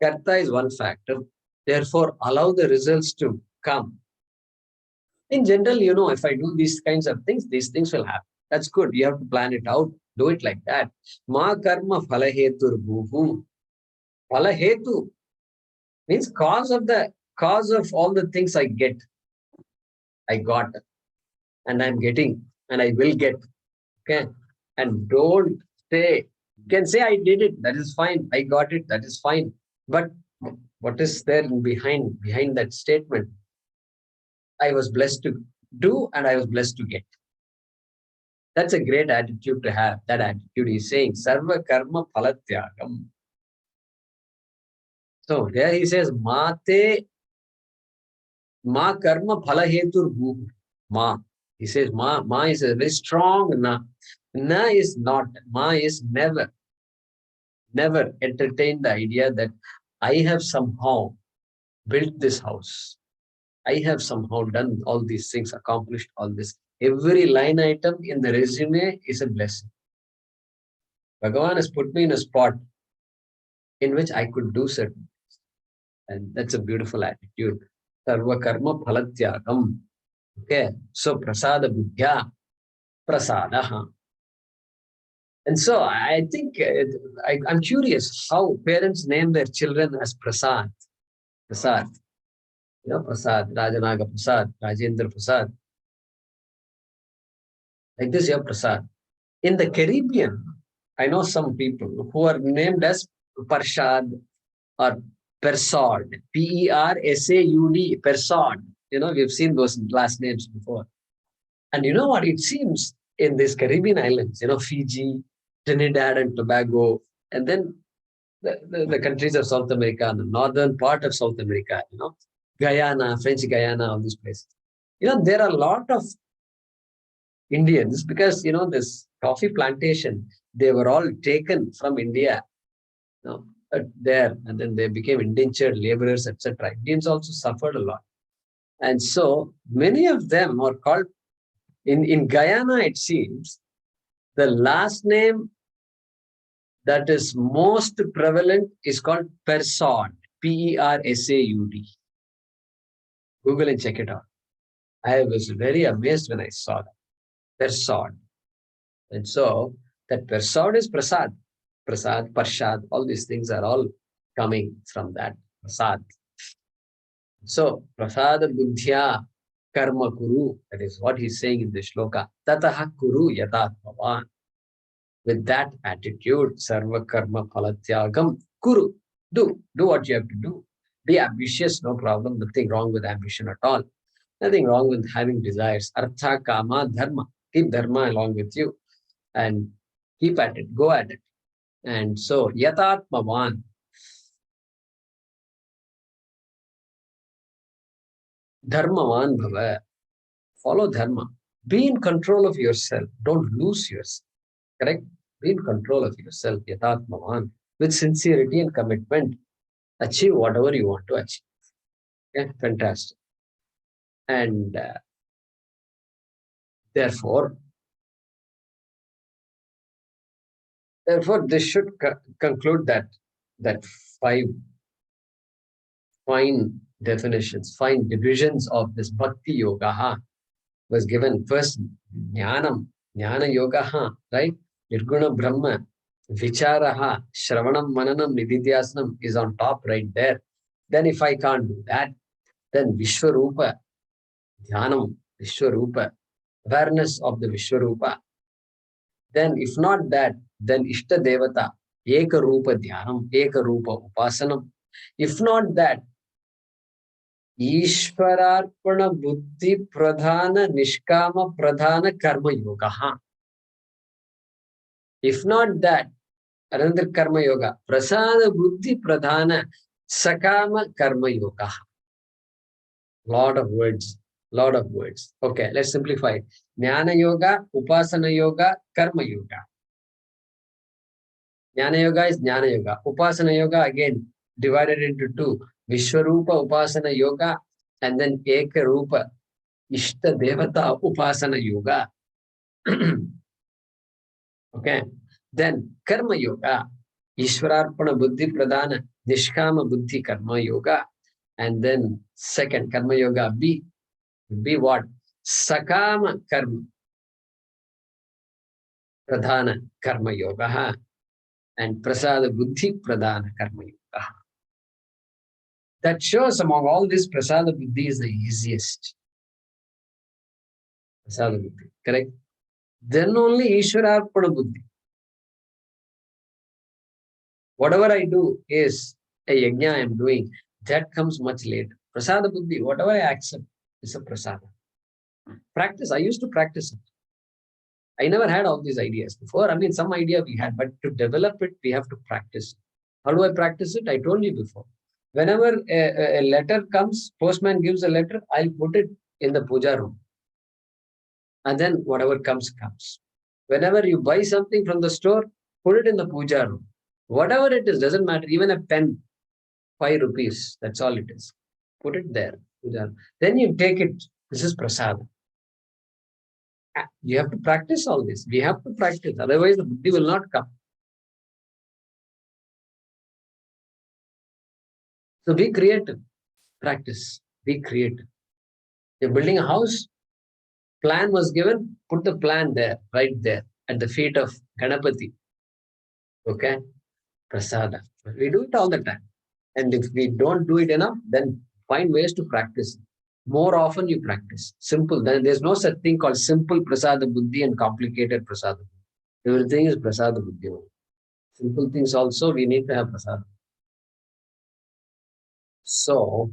Karta is one factor. Therefore, allow the results to come. In general, if I do these kinds of things, these things will happen. That's good. You have to plan it out. Do it like that. Ma karma phalahetur bhuhu. Phalahetu means cause of all the things I get. I got, and I'm getting, and I will get. Okay. And don't say, you can say I did it, that is fine. I got it, that is fine. But what is there behind that statement? I was blessed to do and I was blessed to get. That's a great attitude to have. That attitude is saying, Sarva karma phalatyagam. So there he says, Mate ma karma phalahetur bhu. Ma. He says, Ma is a very strong na. Na is not. Ma is never. Never entertain the idea that I have somehow built this house. I have somehow done all these things, accomplished all this. Every line item in the resume is a blessing. Bhagavan has put me in a spot in which I could do certain things. And that's a beautiful attitude. Sarva karma phalatyagam. Okay. So prasada buddhya, prasadaha. And so I think I'm curious how parents name their children as Prasad. Prasad. Prasad, Rajanaga Prasad, Rajendra Prasad. Like this, you have Prasad. In the Caribbean, I know some people who are named as Parshad or Persaud, P-E-R-S-A-U-D, Persaud. We've seen those last names before. And you know what? It seems in these Caribbean islands, Fiji, Trinidad and Tobago, and then the countries of South America, the northern part of South America, Guyana, French Guyana, all these places. There are a lot of Indians because, this coffee plantation, they were all taken from India there, and then they became indentured laborers, etc. Indians also suffered a lot. And so many of them are called, in Guyana, it seems, the last name that is most prevalent is called Persaud, P-E-R-S-A-U-D. Google and check it out. I was very amazed when I saw that. Persaud. And so that Persaud is Prasad. Prasad, Parshad, all these things are all coming from that Prasad. So Prasada Buddhya Karma Kuru, that is what he's saying in the shloka. Tataha Kuru Yatatmavan. With that attitude, Sarva Karma Phalatyagam Kuru. Do what you have to do. Be ambitious, no problem. Nothing wrong with ambition at all. Nothing wrong with having desires. Artha, Kama, Dharma. Keep Dharma along with you and keep at it. Go at it. And so, Yatatmavan. Dharmavan Bhava. Follow Dharma. Be in control of yourself. Don't lose yourself. Correct? Be in control of yourself. Yatatmavan. With sincerity and commitment. Achieve whatever you want to achieve. Okay? Fantastic. And therefore, this should conclude that 5 fine definitions, fine divisions of this Bhakti Yoga was given. First, Jnanam, Jnana Yoga, right? Nirguna Brahma, Vicharaha, Shravanam, Mananam, Nididhyasnam is on top right there. Then if I can't do that, then Vishwarupa, Dhyanam, Vishwarupa, awareness of the Vishwarupa. Then if not that, then Ishta Devata, Eka Rupa Dhyanam, Eka Rupa Upasanam. If not that, Ishwararpana Buddhi Pradhana Nishkama Pradhana Karma Yoga. If not that, another Karma Yoga, Prasada Buddhi Pradhana Sakama Karma Yoga. Lot of words. Okay, let's simplify it. Jnana Yoga, Upasana Yoga, Karma Yoga. Jnana Yoga is Jnana Yoga. Upasana Yoga again divided into 2. Vishwarupa Upasana Yoga and then Eka Rupa Ishta Devata Upasana Yoga. Okay. Then Karma Yoga, Ishwararpana Buddhi Pradhana Nishkama Buddhi Karma Yoga. And then second Karma Yoga B would be what? Sakama Karma Pradhana Karma Yoga and Prasada Buddhi Pradhana Karma Yoga. That shows among all this, Prasada Buddhi is the easiest. Prasada Buddhi, correct? Then only Ishwararpana Buddhi. Whatever I do is a yajna I am doing, that comes much later. Prasada Buddhi, whatever I accept is a prasada. Practice, I used to practice it. I never had all these ideas before. I mean, some idea we had, but to develop it, we have to practice. How do I practice it? I told you before. Whenever a letter comes, postman gives a letter, I'll put it in the puja room. And then whatever comes, comes. Whenever you buy something from the store, put it in the puja room. Whatever it is, doesn't matter. Even a pen, 5 rupees, that's all it is. Put it there. Puja. Then you take it. This is prasada. You have to practice all this. We have to practice. Otherwise, the buddhi will not come. So be creative. Practice. Be creative. You're building a house. Plan was given. Put the plan there, right there, at the feet of Ganapati. Okay? Prasada. We do it all the time. And if we don't do it enough, then find ways to practice. More often you practice. Simple. Then there's no such thing called simple prasada buddhi and complicated prasada buddhi. Everything is prasada buddhi. Simple things also we need to have prasada. So,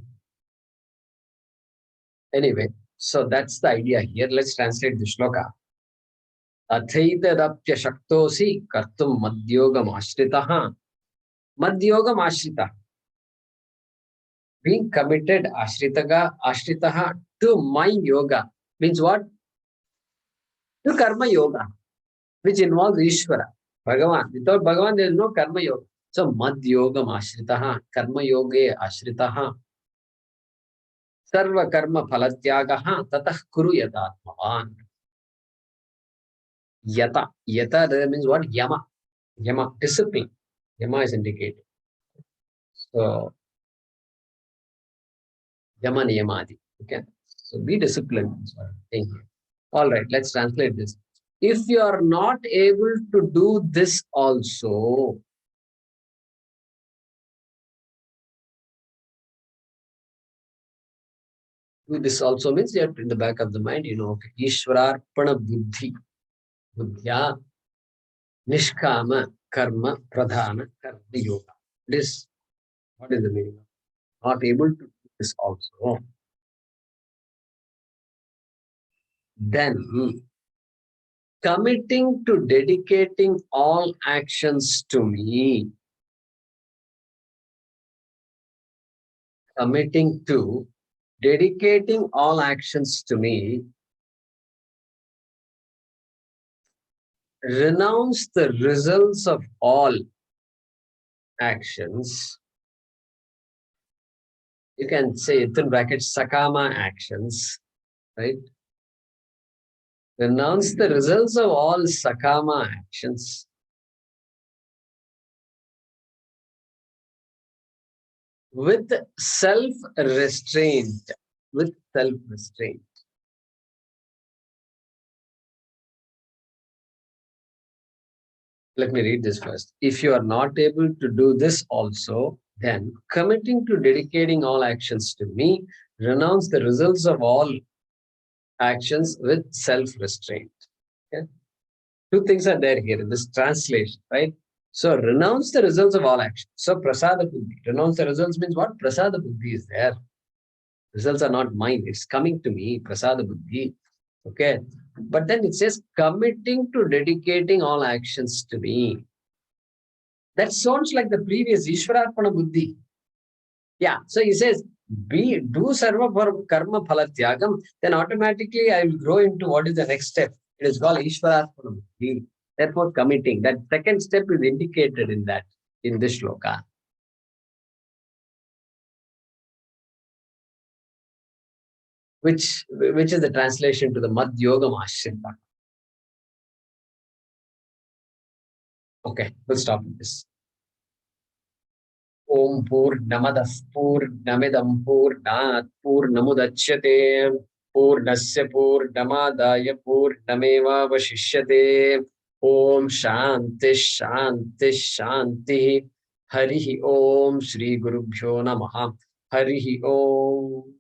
anyway, so that's the idea here. Let's translate the shloka. Athaitadapya shaktosi kartum madhyogam ashritaha. Madhyogam ashrita. Being committed ashritaha to my yoga means what? To karma yoga, which involves Ishvara, Bhagavan. Without Bhagavan, there is no karma yoga. So madhyogam ashritaha, karma yoge ashritaha, sarva karma phalatyagaha tatah kuru yatatmavan. Yata there means what? Yama, discipline. Yama is indicated. So Yama niyamadi. Okay. So be disciplined. Thank you. All right, let's translate this. If you are not able to do this also, do this also means you have in the back of the mind, okay, Ishwararpana Buddhi, Buddhya, Nishkama, Karma, Pradhana, Karma Yoga. This, what is the meaning? Not able to do this also. Then, committing to dedicating all actions to me, committing to dedicating all actions to me, renounce the results of all actions. You can say, within brackets, sakama actions. right? Renounce the results of all sakama actions. With self-restraint. With self-restraint. Let me read this first. If you are not able to do this also, then committing to dedicating all actions to me, renounce the results of all actions with self-restraint. Okay? Two things are there here in this translation, right? So renounce the results of all actions. So prasada buddhi. Renounce the results means what? Prasada buddhi is there. Results are not mine. It's coming to me. Prasada buddhi. Okay. But then it says committing to dedicating all actions to me. That sounds like the previous Ishwararpana buddhi. Yeah. So he says, do sarva for karma phala tyagam, then automatically I will grow into what is the next step. It is called Ishwararpana buddhi. Therefore, committing. That second step is indicated in that, in this shloka. Which is the translation to the Mad Yogam Ashrita. Okay, we'll stop with this. Om Purnamadah Purnamidam Purnat Purnamudachyate Purnasya Purnamadaya Purnameva Vashishyate Om Shanti Shanti Shanti Harihi Om Shri Gurubhyo Namaha Harihi Om.